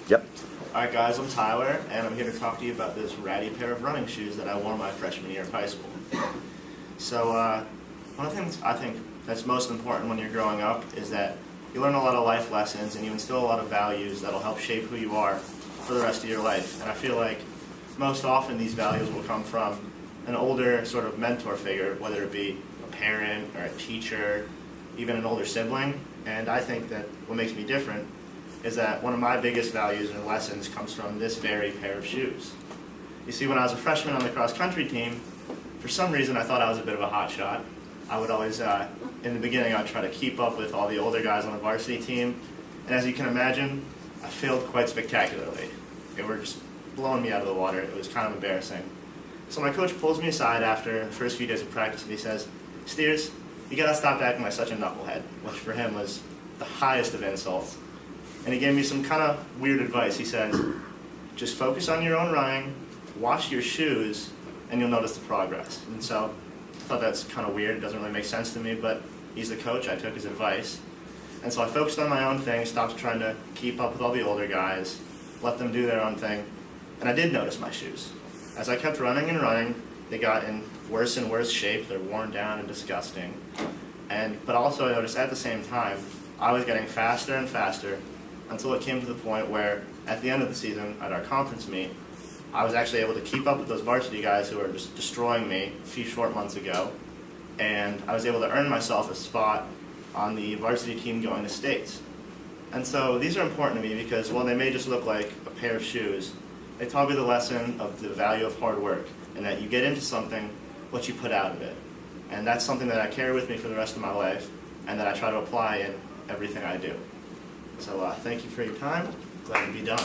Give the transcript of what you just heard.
Yep. Alright guys, I'm Tyler, and I'm here to talk to you about this ratty pair of running shoes that I wore my freshman year of high school. So, one of the things I think that's most important when you're growing up is that you learn a lot of life lessons and you instill a lot of values that'll help shape who you are for the rest of your life. And I feel like most often these values will come from an older sort of mentor figure, whether it be a parent or a teacher, even an older sibling. And I think that what makes me different is that one of my biggest values and lessons comes from this very pair of shoes. You see, when I was a freshman on the cross-country team, for some reason I thought I was a bit of a hot shot. I would always, in the beginning, I'd try to keep up with all the older guys on the varsity team. And as you can imagine, I failed quite spectacularly. They were just blowing me out of the water. It was kind of embarrassing. So my coach pulls me aside after the first few days of practice and he says, "Steers, you gotta stop acting like such a knucklehead," which for him was the highest of insults. And he gave me some kind of weird advice. He says, "Just focus on your own running, wash your shoes, and you'll notice the progress." And so I thought that's kind of weird. It doesn't really make sense to me, but he's the coach. I took his advice. And so I focused on my own thing, stopped trying to keep up with all the older guys, let them do their own thing. And I did notice my shoes. As I kept running and running, they got in worse and worse shape. They're worn down and disgusting. But also I noticed at the same time, I was getting faster and faster until it came to the point where at the end of the season at our conference meet, I was actually able to keep up with those varsity guys who were just destroying me a few short months ago. And I was able to earn myself a spot on the varsity team going to states. And so these are important to me because while they may just look like a pair of shoes, they taught me the lesson of the value of hard work and that you get into something what you put out of it. And that's something that I carry with me for the rest of my life and that I try to apply in everything I do. So thank you for your time. Glad to be done.